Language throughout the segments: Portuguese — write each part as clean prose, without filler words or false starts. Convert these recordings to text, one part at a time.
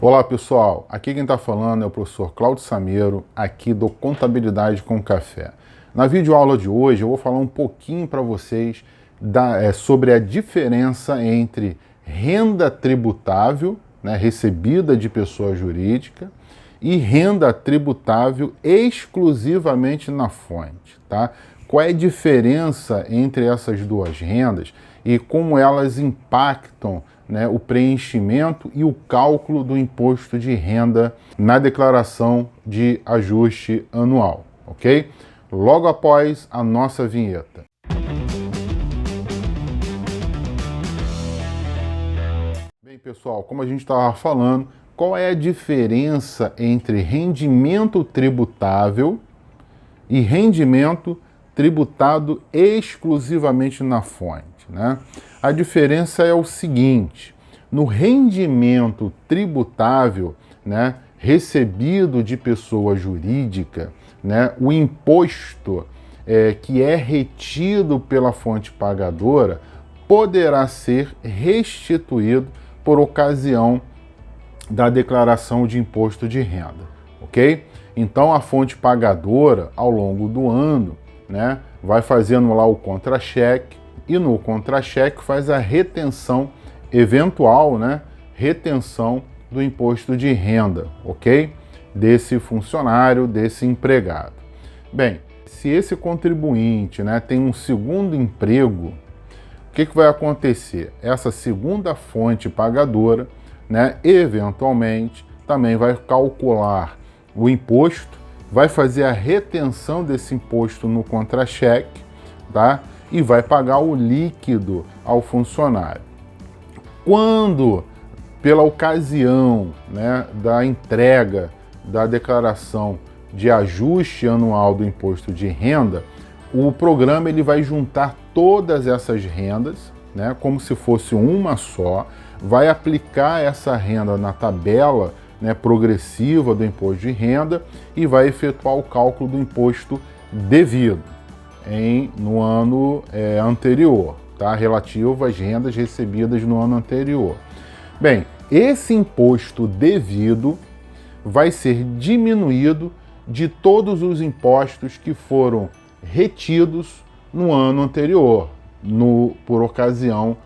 Olá pessoal, aqui quem está falando é o professor Cláudio Sameiro, aqui do Contabilidade com Café. Na videoaula de hoje eu vou falar um pouquinho para vocês sobre a diferença entre renda tributável, recebida de pessoa jurídica, e renda tributável exclusivamente na fonte, tá? Qual é a diferença entre essas duas rendas e como elas impactam o preenchimento e o cálculo do imposto de renda na declaração de ajuste anual, ok? Logo após a nossa vinheta. Bem, pessoal, como a gente estava falando, qual é a diferença entre rendimento tributável e rendimento tributado exclusivamente na fonte, né? A diferença é o seguinte: no rendimento tributável, recebido de pessoa jurídica, o imposto que é retido pela fonte pagadora poderá ser restituído por ocasião da declaração de imposto de renda, ok? Então a fonte pagadora, ao longo do ano, vai fazendo lá o contra-cheque e no contra-cheque faz a retenção eventual, retenção do imposto de renda, ok? Desse funcionário, desse empregado. Bem, se esse contribuinte tem um segundo emprego, o que vai acontecer? Essa segunda fonte pagadora, eventualmente, também vai calcular o imposto, vai fazer a retenção desse imposto no contra-cheque, tá? E vai pagar o líquido ao funcionário. Quando, pela ocasião da entrega da declaração de ajuste anual do imposto de renda, o programa ele vai juntar todas essas rendas, como se fosse uma só, vai aplicar essa renda na tabela progressiva do imposto de renda e vai efetuar o cálculo do imposto devido no ano anterior, tá? Relativo às rendas recebidas no ano anterior. Bem, esse imposto devido vai ser diminuído de todos os impostos que foram retidos no ano anterior, por ocasião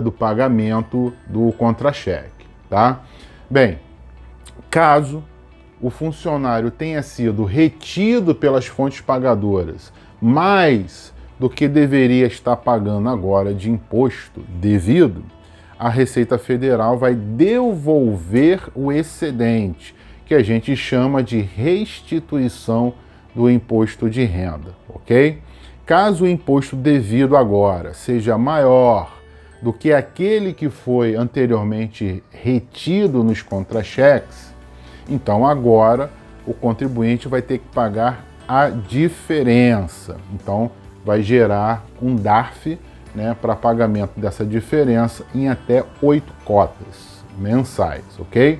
do pagamento do contra-cheque, tá? Bem, caso o funcionário tenha sido retido pelas fontes pagadoras mais do que deveria estar pagando agora de imposto devido, a Receita Federal vai devolver o excedente, que a gente chama de restituição do imposto de renda, ok? Caso o imposto devido agora seja maior do que aquele que foi anteriormente retido nos contra-cheques, então agora o contribuinte vai ter que pagar a diferença. Então vai gerar um DARF para pagamento dessa diferença em até 8 cotas mensais, ok?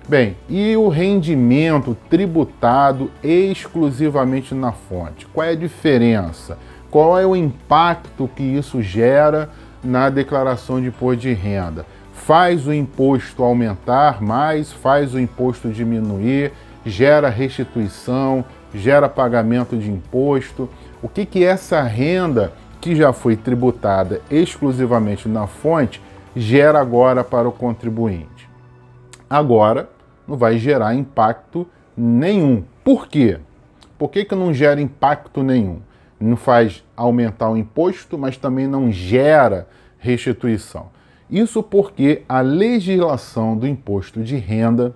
Bem, e o rendimento tributado exclusivamente na fonte? Qual é a diferença? Qual é o impacto que isso gera na declaração de imposto de renda? Faz o imposto aumentar mais, faz o imposto diminuir, gera restituição, gera pagamento de imposto? O que essa renda que já foi tributada exclusivamente na fonte gera agora para o contribuinte? Agora não vai gerar impacto nenhum. Por quê? Por que não gera impacto nenhum? Não faz aumentar o imposto, mas também não gera restituição. Isso porque a legislação do imposto de renda,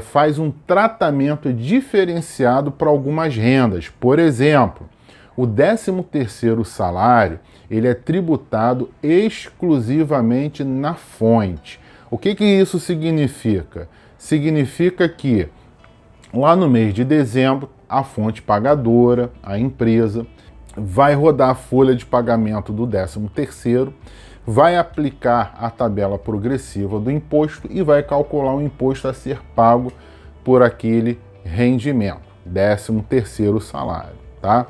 faz um tratamento diferenciado para algumas rendas. Por exemplo, o 13º salário ele é tributado exclusivamente na fonte. O que isso significa? Significa que lá no mês de dezembro, a fonte pagadora, a empresa, vai rodar a folha de pagamento do 13º, vai aplicar a tabela progressiva do imposto e vai calcular o imposto a ser pago por aquele rendimento, 13º salário, tá?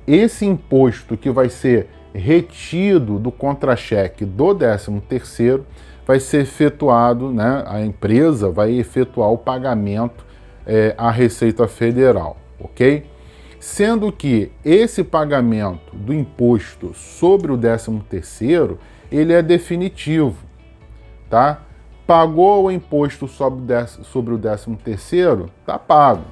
Esse imposto que vai ser retido do contra-cheque do 13º vai ser efetuado, né, a empresa vai efetuar o pagamento à Receita Federal, ok? Sendo que esse pagamento do imposto sobre o 13º, ele é definitivo, tá? Pagou o imposto sobre o 13º, tá pago.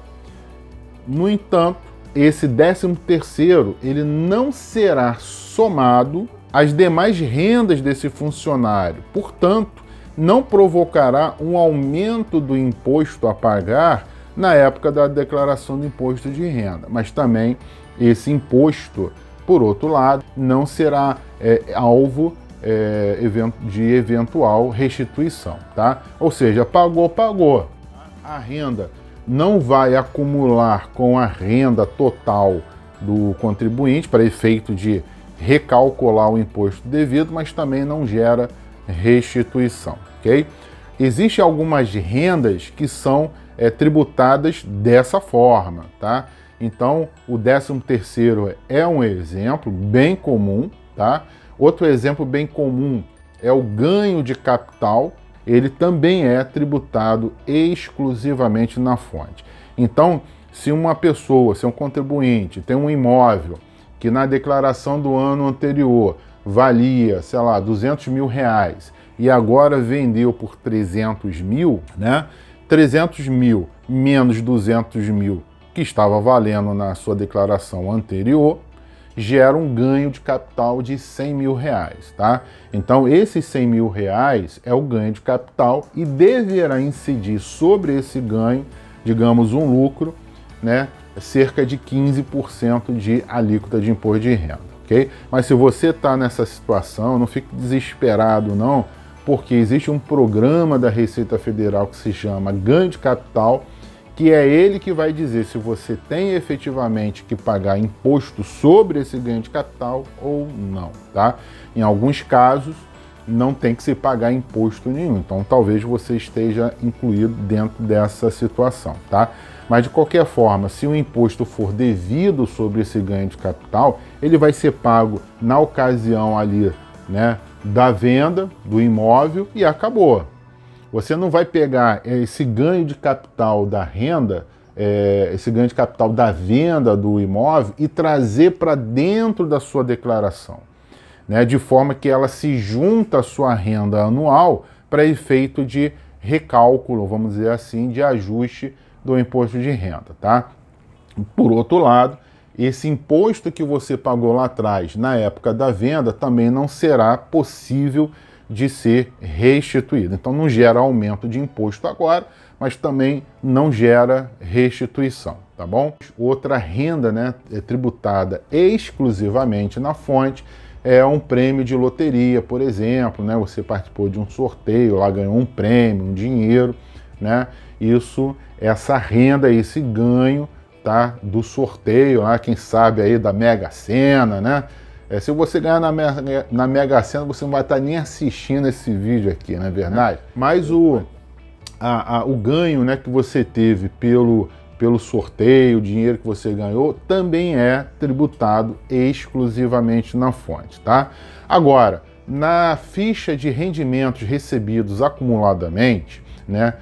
No entanto, esse 13º, ele não será somado às demais rendas desse funcionário. Portanto, não provocará um aumento do imposto a pagar na época da declaração do imposto de renda. Mas também esse imposto, por outro lado, não será alvo de eventual restituição, tá? Ou seja, pagou. A renda não vai acumular com a renda total do contribuinte para efeito de recalcular o imposto devido, mas também não gera restituição, ok? Existem algumas rendas que são tributadas dessa forma, tá? Então, o 13º é um exemplo bem comum, tá? Outro exemplo bem comum é o ganho de capital, ele também é tributado exclusivamente na fonte. Então, se uma pessoa, se um contribuinte tem um imóvel que na declaração do ano anterior valia, sei lá, 200 mil reais e agora vendeu por 300 mil, né? 300 mil menos 200 mil que estava valendo na sua declaração anterior, gera um ganho de capital de 100 mil reais, tá? Então, esses 100 mil reais é o ganho de capital e deverá incidir sobre esse ganho, digamos, um lucro, né? Cerca de 15% de alíquota de imposto de renda, ok? Mas se você está nessa situação, não fique desesperado, não, porque existe um programa da Receita Federal que se chama Ganho de Capital, que é ele que vai dizer se você tem efetivamente que pagar imposto sobre esse ganho de capital ou não, tá? Em alguns casos, não tem que se pagar imposto nenhum, então talvez você esteja incluído dentro dessa situação, tá? Mas de qualquer forma, se o imposto for devido sobre esse ganho de capital, ele vai ser pago na ocasião ali, né, da venda do imóvel e acabou. Você não vai pegar esse ganho de capital da renda, esse ganho de capital da venda do imóvel e trazer para dentro da sua declaração, né? De forma que ela se junta à sua renda anual para efeito de recálculo, vamos dizer assim, de ajuste do imposto de renda, tá? Por outro lado, esse imposto que você pagou lá atrás, na época da venda, também não será possível de ser restituído. Então não gera aumento de imposto agora, mas também não gera restituição, tá bom? Outra renda, né, tributada exclusivamente na fonte é um prêmio de loteria, por exemplo, né? Você participou de um sorteio, lá ganhou um prêmio, um dinheiro, né? Essa renda, esse ganho, tá, do sorteio, lá, quem sabe aí da Mega Sena, né? Se você ganhar na Mega Sena, você não vai estar nem assistindo esse vídeo aqui, não é verdade? Mas o ganho, né, que você teve pelo sorteio, o dinheiro que você ganhou, também é tributado exclusivamente na fonte, tá? Agora, na ficha de rendimentos recebidos acumuladamente, né,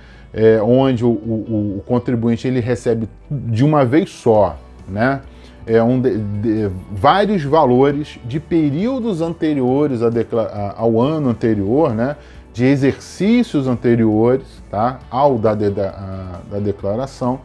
onde o contribuinte ele recebe de uma vez só, né, vários valores de períodos anteriores ao ano anterior, né, de exercícios anteriores, tá, ao da declaração.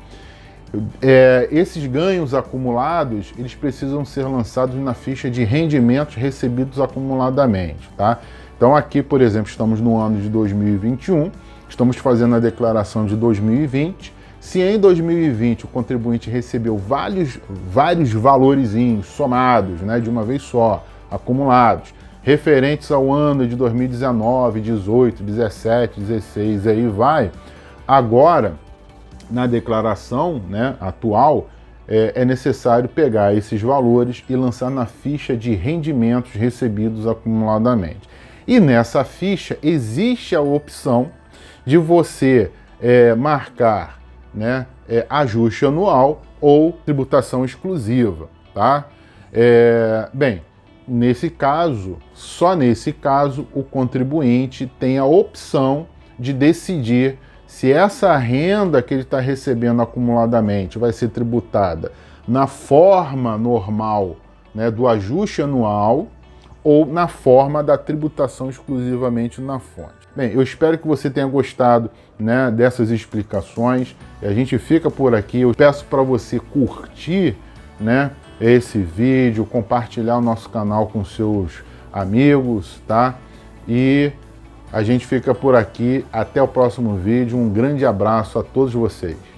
Esses ganhos acumulados, eles precisam ser lançados na ficha de rendimentos recebidos acumuladamente, tá? Então aqui, por exemplo, estamos no ano de 2021, estamos fazendo a declaração de 2020. Se em 2020 o contribuinte recebeu vários valorezinhos somados, né, de uma vez só, acumulados, referentes ao ano de 2019, 18, 17, 16, aí vai, agora, na declaração, né, atual, é necessário pegar esses valores e lançar na ficha de rendimentos recebidos acumuladamente. E nessa ficha existe a opção de você marcar, né, ajuste anual ou tributação exclusiva, tá? Bem, nesse caso, só nesse caso, o contribuinte tem a opção de decidir se essa renda que ele está recebendo acumuladamente vai ser tributada na forma normal, né, do ajuste anual ou na forma da tributação exclusivamente na fonte. Bem, eu espero que você tenha gostado, né, dessas explicações. A gente fica por aqui. Eu peço para você curtir, né, esse vídeo, compartilhar o nosso canal com seus amigos, tá? E a gente fica por aqui. Até o próximo vídeo. Um grande abraço a todos vocês.